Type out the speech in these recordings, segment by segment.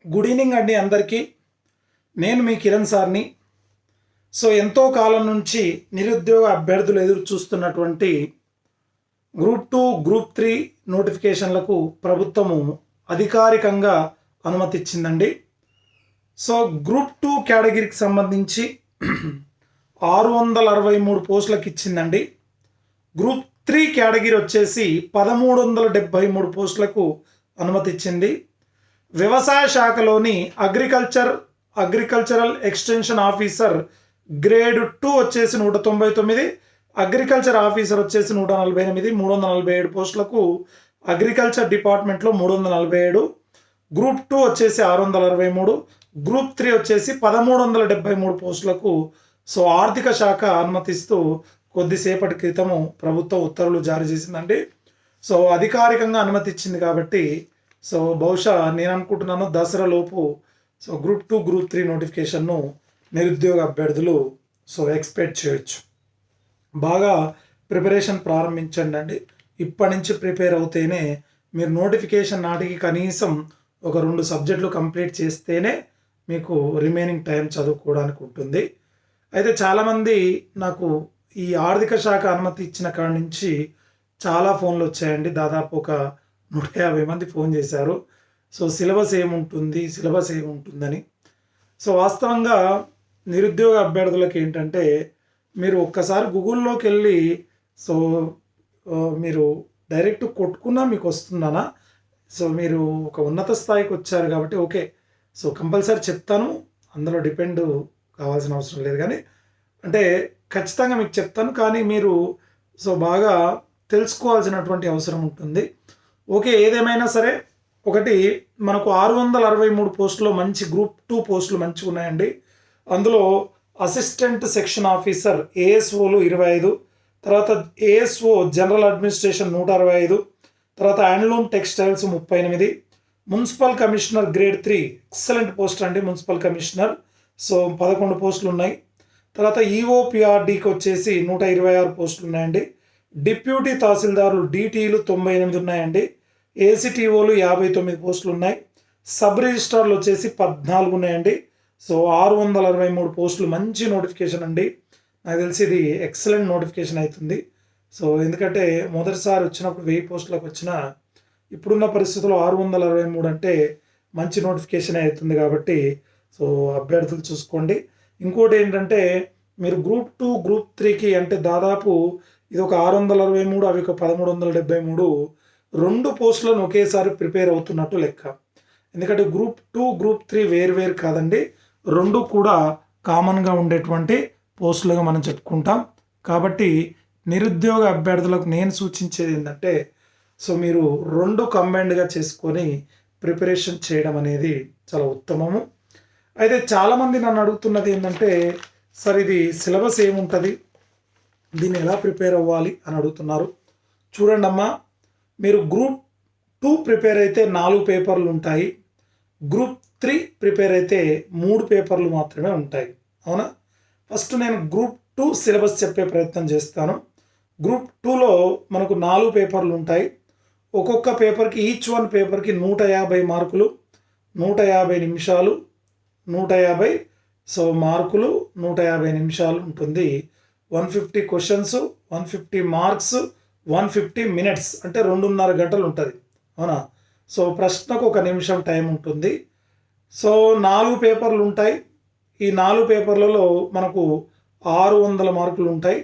Good evening అండి అందరికీ. నేను మీ కిరణ్ సార్ని. ఎంతో కాలం నుంచి నిరుద్యోగ అభ్యర్థులు ఎదురు చూస్తున్నటువంటి గ్రూప్ 2, గ్రూప్ 3 నోటిఫికేషన్లకు ప్రభుత్వము అధికారికంగా అనుమతి ఇచ్చిందండి. గ్రూప్ 2 కేటగిరీకి సంబంధించి 663 పోస్టులకు ఇచ్చిందండి. గ్రూప్ 3 కేటగిరీ వచ్చేసి 1373 పోస్టులకు అనుమతి ఇచ్చింది. వ్యవసాయ శాఖలోని అగ్రికల్చరల్ ఎక్స్టెన్షన్ ఆఫీసర్ గ్రేడ్ 2 వచ్చేసి 199, అగ్రికల్చర్ ఆఫీసర్ వచ్చేసి 148, 347 పోస్టులకు అగ్రికల్చర్ డిపార్ట్మెంట్లో 347, గ్రూప్ 2 వచ్చేసి 663, గ్రూప్ 3 వచ్చేసి 1373 పోస్టులకు ఆర్థిక శాఖ అనుమతిస్తూ కొద్దిసేపటి క్రితము ప్రభుత్వ ఉత్తర్వులు జారీ చేసిందండి. అధికారికంగా అనుమతి ఇచ్చింది కాబట్టి బహుశా నేను అనుకుంటున్నాను దసరా లోపు గ్రూప్ 2, గ్రూప్ 3 నోటిఫికేషన్ను నిరుద్యోగ అభ్యర్థులు ఎక్స్పెక్ట్ చేయొచ్చు. బాగా ప్రిపరేషన్ ప్రారంభించండి అండి. ఇప్పటి నుంచి ప్రిపేర్ అవుతేనే మీరు నోటిఫికేషన్ నాటికి కనీసం ఒక 2 సబ్జెక్టులు కంప్లీట్ చేస్తేనే మీకు రిమైనింగ్ టైం చదువుకోవడానికి ఉంటుంది. అయితే చాలామంది నాకు ఈ ఆర్థిక శాఖ అనుమతి ఇచ్చిన కాడి నుంచి చాలా ఫోన్లు వచ్చాయండి. దాదాపు ఒక 150 మంది ఫోన్ చేశారు. సిలబస్ ఏముంటుందని. వాస్తవంగా నిరుద్యోగ అభ్యర్థులకు ఏంటంటే మీరు ఒక్కసారి గూగుల్లోకి వెళ్ళి మీరు డైరెక్ట్ కొట్టుకున్నా మీకు వస్తుందనా. మీరు ఒక ఉన్నత స్థాయికి వచ్చారు కాబట్టి ఓకే. కంపల్సరీ చెప్తాను, అందులో డిపెండ్ కావాల్సిన అవసరం లేదు. కానీ అంటే ఖచ్చితంగా మీకు చెప్తాను, కానీ మీరు బాగా తెలుసుకోవాల్సినటువంటి అవసరం ఉంటుంది. ఓకే, ఏదేమైనా సరే ఒకటి మనకు 663 పోస్టులో మంచి గ్రూప్ 2 పోస్టులు మంచిగా ఉన్నాయండి. అందులో అసిస్టెంట్ సెక్షన్ ఆఫీసర్ ఏఎస్ఓలు 25, తర్వాత ఏఎస్ఓ జనరల్ అడ్మినిస్ట్రేషన్ 165, తర్వాత handloom textiles 38, municipal commissioner grade 3 excellent post అండి. మున్సిపల్ కమిషనర్ 11 పోస్టులు ఉన్నాయి. తర్వాత ఈఓపిఆర్డీకి వచ్చేసి 126 పోస్టులు ఉన్నాయండి. డిప్యూటీ తహసీల్దారులు డిటీలు 98 ఉన్నాయండి. ఏసీటీఓలు 59 పోస్టులు ఉన్నాయి. సబ్ రిజిస్ట్రార్లు వచ్చేసి 14 ఉన్నాయండి. 663 పోస్టులు మంచి నోటిఫికేషన్ అండి. నాకు తెలిసి ఇది ఎక్సలెంట్ నోటిఫికేషన్ అవుతుంది. ఎందుకంటే మొదటిసారి వచ్చినప్పుడు 1000 పోస్టులకు వచ్చిన ఇప్పుడున్న పరిస్థితుల్లో 663 అంటే మంచి నోటిఫికేషన్ అవుతుంది కాబట్టి అభ్యర్థులు చూసుకోండి. ఇంకోటి ఏంటంటే మీరు గ్రూప్ 2, గ్రూప్ 3కి అంటే దాదాపు ఇది ఒక 663, అవి ఒక 1373, 2 పోస్టులను ఒకేసారి ప్రిపేర్ అవుతున్నట్టు లెక్క. ఎందుకంటే గ్రూప్ 2, గ్రూప్ 3 వేరు కాదండి, 2 కూడా కామన్గా ఉండేటువంటి పోస్టులుగా మనం చెప్పుకుంటాం. కాబట్టి నిరుద్యోగ అభ్యర్థులకు నేను సూచించేది ఏంటంటే మీరు 2 కంబైన్డ్గా చేసుకొని ప్రిపరేషన్ చేయడం అనేది చాలా ఉత్తమము. అయితే చాలామంది నన్ను అడుగుతున్నది ఏంటంటే సార్ ఇది సిలబస్ ఏముంటుంది, దీన్ని ఎలా ప్రిపేర్ అవ్వాలి అని అడుగుతున్నారు. చూడండి అమ్మా, మీరు గ్రూప్ 2 ప్రిపేర్ అయితే 4 పేపర్లు ఉంటాయి. గ్రూప్ 3 ప్రిపేర్ అయితే 3 పేపర్లు మాత్రమే ఉంటాయి. అవునా? ఫస్ట్ నేను గ్రూప్ 2 సిలబస్ చెప్పే ప్రయత్నం చేస్తాను. గ్రూప్ 2లో మనకు 4 పేపర్లు ఉంటాయి. ఒక్కొక్క పేపర్కి ఈచ్ వన్ పేపర్కి 150 మార్కులు, 150 నిమిషాలు, 150 మార్కులు, 150 నిమిషాలు ఉంటుంది. 150 క్వశ్చన్స్, 150 మార్క్స్, 150 మినిట్స్ అంటే 2.5 గంటలు ఉంటుంది. అవునా? ప్రశ్నకు 1 నిమిషం టైం ఉంటుంది. 4 పేపర్లు ఉంటాయి. ఈ 4 పేపర్లలో మనకు 600 మార్కులు ఉంటాయి.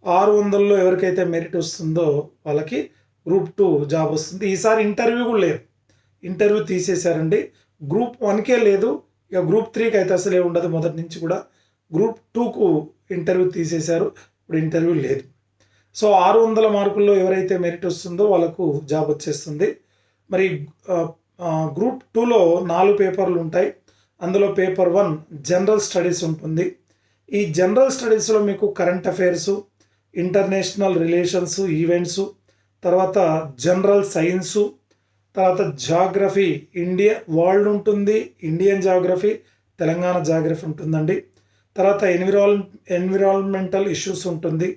600లో ఎవరికైతే మెరిట్ వస్తుందో వాళ్ళకి గ్రూప్ 2 జాబ్ వస్తుంది. ఈసారి ఇంటర్వ్యూ కూడా లేదు, ఇంటర్వ్యూ తీసేశారండి. గ్రూప్ 1కే లేదు, ఇక గ్రూప్ 3కి అయితే అసలే ఉండదు. మొదటి నుంచి కూడా గ్రూప్ 2కు ఇంటర్వ్యూ తీసేశారు, ఇప్పుడు ఇంటర్వ్యూ లేదు. 600 మార్కుల్లో ఎవరైతే మెరిట్ వస్తుందో వాళ్ళకు జాబ్ వచ్చేస్తుంది. మరి గ్రూప్ 2లో 4 పేపర్లు ఉంటాయి. అందులో పేపర్ 1 జనరల్ స్టడీస్ ఉంటుంది. ఈ జనరల్ స్టడీస్లో మీకు current affairs, international relations, events, తర్వాత జనరల్ సైన్సు, తర్వాత జాగ్రఫీ, వరల్డ్ ఉంటుంది, ఇండియన్ జాగ్రఫీ, తెలంగాణ జాగ్రఫీ ఉంటుందండి. తర్వాత ఎన్విరాన్మెంటల్ ఇష్యూస్ ఉంటుంది,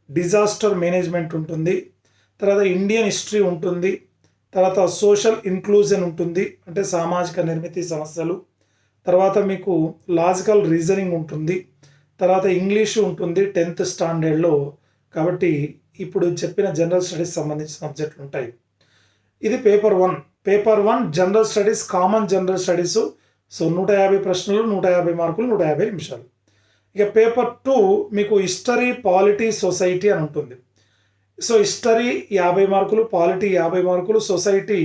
డిజాస్టర్ మేనేజ్మెంట్ ఉంటుంది, తర్వాత ఇండియన్ హిస్టరీ ఉంటుంది, తర్వాత సోషల్ ఇంక్లూజన్ ఉంటుంది, అంటే సామాజిక నిర్మితి సమస్యలు. తర్వాత మీకు లాజికల్ రీజనింగ్ ఉంటుంది. తర్వాత ఇంగ్లీషు ఉంటుంది 10th స్టాండర్డ్లో. కాబట్టి ఇప్పుడు చెప్పిన జనరల్ స్టడీస్ సంబంధించిన సబ్జెక్టులు ఉంటాయి. ఇది paper 1. Paper 1 general studies, common general studies. So 150 ప్రశ్నలు, 150 మార్కులు, 150 నిమిషాలు. ఇక పేపర్ 2 మీకు హిస్టరీ, పాలిటీ, సొసైటీ అని ఉంటుంది. సో హిస్టరీ 50 మార్కులు, పాలిటీ 50 మార్కులు, సొసైటీ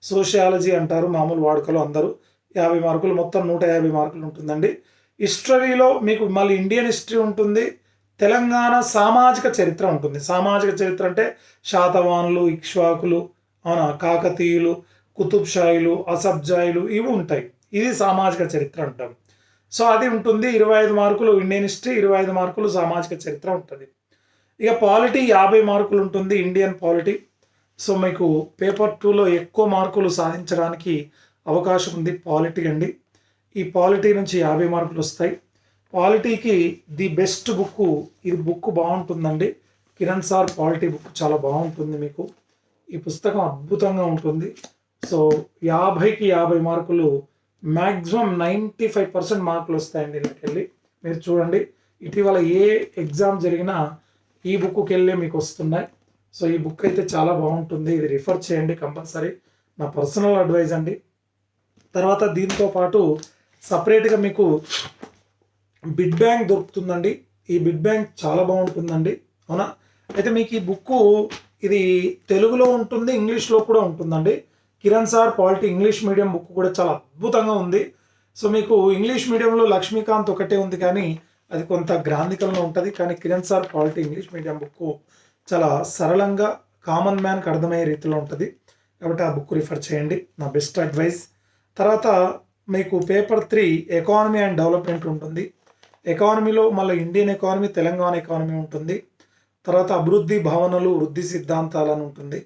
సోషియాలజీ అంటారు మామూలు వాడుకలో అందరూ, 50 మార్కులు, మొత్తం 150 మార్కులు ఉంటుందండి. హిస్టరీలో మీకు మళ్ళీ ఇండియన్ హిస్టరీ ఉంటుంది, తెలంగాణ సామాజిక చరిత్ర ఉంటుంది. సామాజిక చరిత్ర అంటే శాతవాహనులు, ఇక్ష్వాకులు, అవునా, కాకతీయులు, కుతుబ్ షాయిలు, అసబ్జాయిలు ఇవి ఉంటాయి. ఇది సామాజిక చరిత్ర అంటాం. సో అది ఉంటుంది. 25 మార్కులు ఇండియన్ హిస్టరీ, 25 మార్కులు సామాజిక చరిత్ర ఉంటుంది. ఇక పాలిటీ 50 మార్కులు ఉంటుంది, ఇండియన్ పాలిటీ. సో మీకు పేపర్ 2లో ఎక్కువ మార్కులు సాధించడానికి అవకాశం ఉంది పాలిటీ అండి. ఈ పాలిటీ నుంచి 50 మార్కులు వస్తాయి. పాలిటీకి ది బెస్ట్ బుక్, ఇది బుక్ బాగుంటుందండి. కిరణ్ సార్ పాలిటీ బుక్ చాలా బాగుంటుంది మీకు. ఈ పుస్తకం అద్భుతంగా ఉంటుంది. సో 50కి 50 మార్కులు, మ్యాక్సిమం 95% మార్కులు వస్తాయండి వీళ్ళకెళ్ళి. మీరు చూడండి, ఇటీవల ఏ ఎగ్జామ్ జరిగినా ఈ బుక్కి వెళ్ళి మీకు వస్తున్నాయి. సో ఈ బుక్ అయితే చాలా బాగుంటుంది, ఇది రిఫర్ చేయండి కంపల్సరీ, నా పర్సనల్ అడ్వైజ్ అండి. తర్వాత దీంతో పాటు సపరేట్గా మీకు బిడ్ బ్యాంక్ దొరుకుతుందండి. ఈ బిడ్ బ్యాంక్ చాలా బాగుంటుందండి, అవునా. అయితే మీకు ఈ బుక్కు ఇది తెలుగులో ఉంటుంది, ఇంగ్లీష్లో కూడా ఉంటుందండి. Kiran sir polity English medium book కూడా చాలా అద్భుతంగా ఉంది. సో మీకు ఇంగ్లీష్ మీడియంలో లక్ష్మీకాంత్ ఒకటే ఉంది, కానీ అది కొంత గ్రాంధికంగా ఉంటుంది. కానీ Kiran sir polity English medium book చాలా సరళంగా కామన్ మ్యాన్కి అర్థమయ్యే రీతిలో ఉంటుంది. కాబట్టి ఆ బుక్ రిఫర్ చేయండి, నా బెస్ట్ అడ్వైస్. తర్వాత మీకు పేపర్ 3 ఎకానమీ అండ్ డెవలప్మెంట్ ఉంటుంది. ఎకానమీలో మళ్ళీ ఇండియన్ ఎకానమీ, తెలంగాణ ఎకానమీ ఉంటుంది. తర్వాత అభివృద్ధి భావనలు, వృద్ధి సిద్ధాంతాలను ఉంటుంది.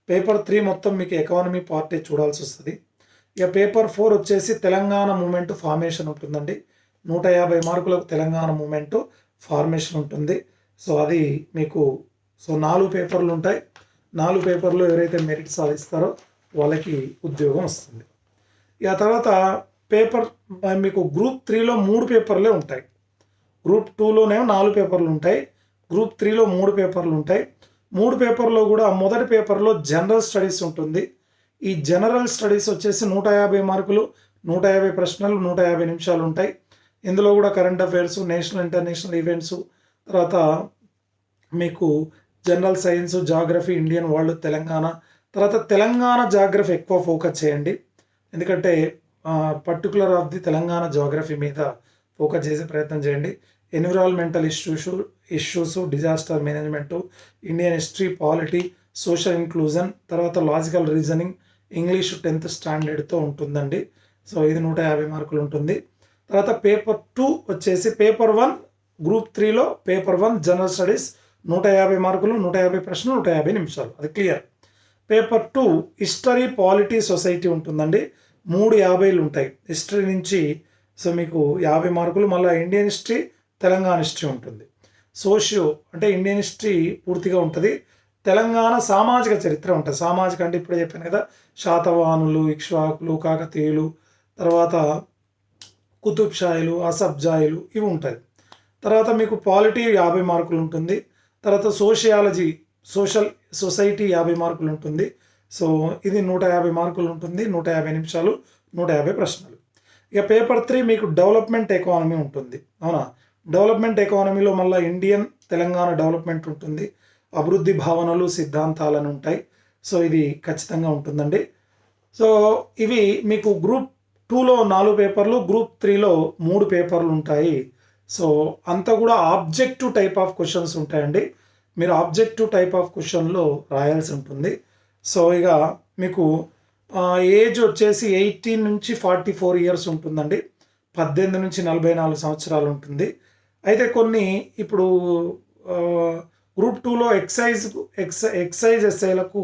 పేపర్ 3 మొత్తం మీకు ఎకానమీ పార్టే చూడాల్సి వస్తుంది. ఇక పేపర్ 4 వచ్చేసి తెలంగాణ మూమెంట్ ఫార్మేషన్ ఉంటుందండి. 150 మార్కులకు తెలంగాణ మూమెంట్ ఫార్మేషన్ ఉంటుంది. సో అది మీకు 4 పేపర్లు ఉంటాయి. 4 పేపర్లు ఎవరైతే మెరిట్ సాధిస్తారో వాళ్ళకి ఉద్యోగం వస్తుంది. ఇక తర్వాత పేపర్ మీకు గ్రూప్ 3లో 3 పేపర్లే ఉంటాయి. గ్రూప్ 2లోనేమో 4 పేపర్లు ఉంటాయి, గ్రూప్ 3లో 3 పేపర్లు ఉంటాయి. 3 పేపర్లో కూడా మొదటి పేపర్లో జనరల్ స్టడీస్ ఉంటుంది. ఈ జనరల్ స్టడీస్ వచ్చేసి 150 మార్కులు, 150 ప్రశ్నలు, 150 నిమిషాలు ఉంటాయి. ఇందులో కూడా current affairs, national international events, తర్వాత మీకు general science, geography, Indian world, Telangana. తర్వాత తెలంగాణ జాగ్రఫీ ఎక్కువ ఫోకస్ చేయండి, ఎందుకంటే particular of the Telangana geography మీద ఫోకస్ చేసే ప్రయత్నం చేయండి. Environmental issues, disaster management, Indian history, polity, social inclusion, తర్వాత లాజికల్ రీజనింగ్, ఇంగ్లీష్ 10th స్టాండర్డ్తో ఉంటుందండి. సో ఇది 150 మార్కులు ఉంటుంది. తర్వాత పేపర్ 2 వచ్చేసి పేపర్ 1 గ్రూప్ 3లో పేపర్ 1 జనరల్ స్టడీస్ 150 మార్కులు, 150 ప్రశ్నలు, 150 నిమిషాలు, అది clear. Paper 2 history, polity, society ఉంటుందండి. 3 50లు ఉంటాయి హిస్టరీ నుంచి. సో మీకు 50 మార్కులు. మళ్ళీ ఇండియన్ హిస్టరీ, తెలంగాణ హిస్టరీ ఉంటుంది. సోషియో అంటే ఇండియన్ హిస్టరీ పూర్తిగా ఉంటుంది. తెలంగాణ సామాజిక చరిత్ర ఉంటుంది. సామాజిక అంటే ఇప్పుడే చెప్పాను కదా, శాతవాహనులు, ఇక్ష్వాకులు, కాకతీయులు, తర్వాత కుతుబ్ షాయిలు, అసబ్జాయిలు ఇవి ఉంటాయి. తర్వాత మీకు పాలిటీ 50 మార్కులు ఉంటుంది. తర్వాత సోషియాలజీ, సొసైటీ 50 మార్కులు ఉంటుంది. సో ఇది 150 మార్కులు ఉంటుంది, 150 నిమిషాలు, 150 ప్రశ్నలు. ఇక పేపర్ 3 మీకు డెవలప్మెంట్ ఎకానమీ ఉంటుంది, అవునా. డెవలప్మెంట్ ఎకానమీలో మళ్ళీ ఇండియన్, తెలంగాణ డెవలప్మెంట్ ఉంటుంది, అభివృద్ధి భావనలు, సిద్ధాంతాలను ఉంటాయి. సో ఇది ఖచ్చితంగా ఉంటుందండి. సో ఇవి మీకు గ్రూప్ 2లో 4 పేపర్లు, గ్రూప్ 3లో 3 పేపర్లు ఉంటాయి. సో అంతా కూడా ఆబ్జెక్టివ్ టైప్ ఆఫ్ క్వశ్చన్స్ ఉంటాయండి. మీరు ఆబ్జెక్టివ్ టైప్ ఆఫ్ క్వశ్చన్లో రాయాల్సి ఉంటుంది. సో ఇక మీకు ఏజ్ వచ్చేసి 18 నుంచి 44 ఇయర్స్ ఉంటుందండి. 18 నుంచి 44 సంవత్సరాలు ఉంటుంది. అయితే కొన్ని ఇప్పుడు గ్రూప్ 2లో ఎక్సైజ్ ఎస్ఐలకు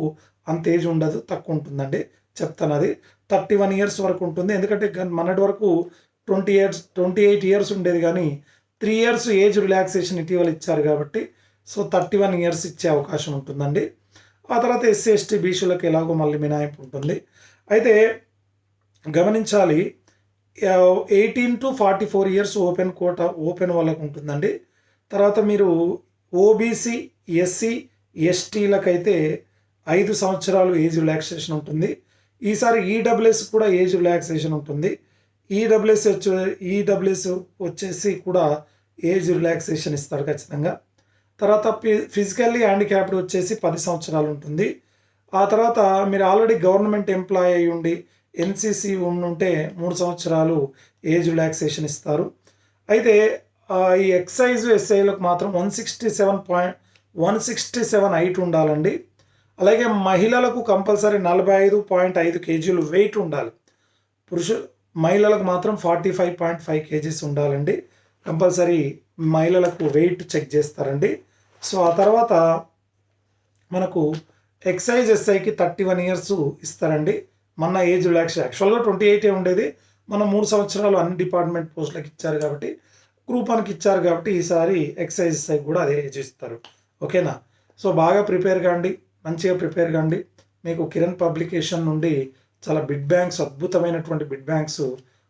అంత ఏజ్ ఉండదు, తక్కువ ఉంటుందండి. చెప్తాను, అది 31 ఇయర్స్ వరకు ఉంటుంది. ఎందుకంటే మొన్నటి వరకు 28 ఇయర్స్ ఉండేది, కానీ 3 ఇయర్స్ ఏజ్ రిలాక్సేషన్ ఇటీవల ఇచ్చారు కాబట్టి సో 31 ఇయర్స్ ఇచ్చే అవకాశం ఉంటుందండి. ఆ తర్వాత ఎస్సీ, ఎస్టీ, బీసీలకు ఎలాగో మళ్ళీ మినహాయింపు ఉంటుంది. అయితే గమనించాలి 18-44 ఇయర్స్ ఓపెన్ కోటా ఓపెన్ వాళ్ళకు ఉంటుందండి. తర్వాత మీరు ఓబీసీ, ఎస్సీ, ఎస్టీలకైతే 5 సంవత్సరాలు ఏజ్ రిలాక్సేషన్ ఉంటుంది. ఈసారి ఈడబ్ల్యూఎస్ కూడా ఏజ్ రిలాక్సేషన్ ఉంటుంది. ఈడబ్ల్యూఎస్ వచ్చేసి కూడా ఏజ్ రిలాక్సేషన్ ఇస్తారు ఖచ్చితంగా. తర్వాత ఫిజికల్లీ హ్యాండిక్యాప్డ్ వచ్చేసి 10 సంవత్సరాలు ఉంటుంది. ఆ తర్వాత మీరు ఆల్రెడీ గవర్నమెంట్ ఎంప్లాయ్ అయ్యి ఉండి ఎన్సీసీ ఉంటే 3 సంవత్సరాలు ఏజ్ రిలాక్సేషన్ ఇస్తారు. అయితే ఈ ఎక్సైజ్ ఎస్ఐలకు మాత్రం 167 హైట్ ఉండాలండి. అలాగే మహిళలకు కంపల్సరీ 45.5 కేజీలు వెయిట్ ఉండాలి. మహిళలకు మాత్రం 45.5 కేజీస్ ఉండాలండి. కంపల్సరీ మహిళలకు వెయిట్ చెక్ చేస్తారండి. సో ఆ తర్వాత మనకు ఎక్సైజ్ ఎస్ఐకి 31 ఇయర్స్ ఇస్తారండి. మన ఏజ్ రిలాక్సేషన్ యాక్చువల్గా 28 ఉండేది. మనం 3 సంవత్సరాలు అన్ని డిపార్ట్మెంట్ పోస్టులకు ఇచ్చారు కాబట్టి, గ్రూప్ 1కి ఇచ్చారు కాబట్టి ఈసారి ఎక్సైజ్ ఎస్ఐ కూడా అదే ఏజ్ ఇస్తారు. ఓకేనా? సో బాగా ప్రిపేర్ కాండి, మంచిగా ప్రిపేర్ కాండి. మీకు కిరణ్ పబ్లికేషన్ నుండి చాలా బిడ్ బ్యాంక్స్, అద్భుతమైనటువంటి బిడ్ బ్యాంక్స్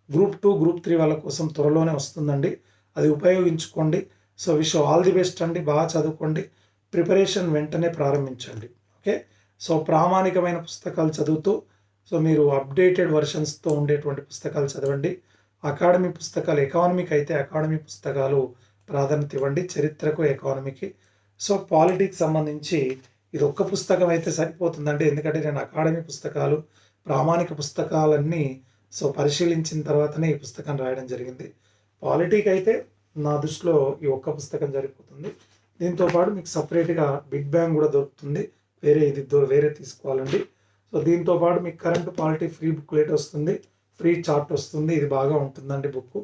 గ్రూప్ 2, గ్రూప్ 3 వాళ్ళ కోసం త్వరలోనే వస్తుందండి. అది ఉపయోగించుకోండి. So wish all the best అండి. బాగా చదువుకోండి. ప్రిపరేషన్ వెంటనే ప్రారంభించండి. ఓకే. సో ప్రామాణికమైన పుస్తకాలు చదువుతూ సో మీరు అప్డేటెడ్ వర్షన్స్తో ఉండేటువంటి పుస్తకాలు చదవండి. అకాడమీ పుస్తకాలు, ఎకానమీకి అయితే అకాడమీ పుస్తకాలు ప్రాధాన్యత ఇవ్వండి, చరిత్రకు ఎకానమీకి. సో పాలిటిక్స్ సంబంధించి ఇది ఒక్క పుస్తకం అయితే సరిపోతుందండి. ఎందుకంటే నేను అకాడమీ పుస్తకాలు, ప్రామాణిక పుస్తకాలన్నీ సో పరిశీలించిన తర్వాతనే ఈ పుస్తకం రాయడం జరిగింది. పాలిటిక్ అయితే నా దృష్టిలో ఈ ఒక్క పుస్తకం సరిపోతుంది. దీంతో పాటు మీకు సపరేట్గా బిగ్ బ్యాంగ్ కూడా దొరుకుతుంది. వేరే తీసుకోవాలండి. సో దీంతో పాటు మీకు కరెంట్ పాలిటీ ఫ్రీ బుక్లెట్ వస్తుంది, ఫ్రీ చార్ట్ వస్తుంది. ఇది బాగా ఉంటుందండి book.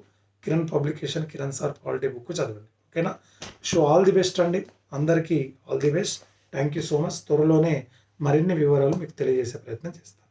Kiran publication, Kiran sir polity book చదవండి. ఓకేనా? సో ఆల్ ది బెస్ట్ అండి. అందరికీ all the best. Thank you so much. త్వరలోనే మరిన్ని వివరాలు మీకు తెలియజేసే ప్రయత్నం చేస్తాను.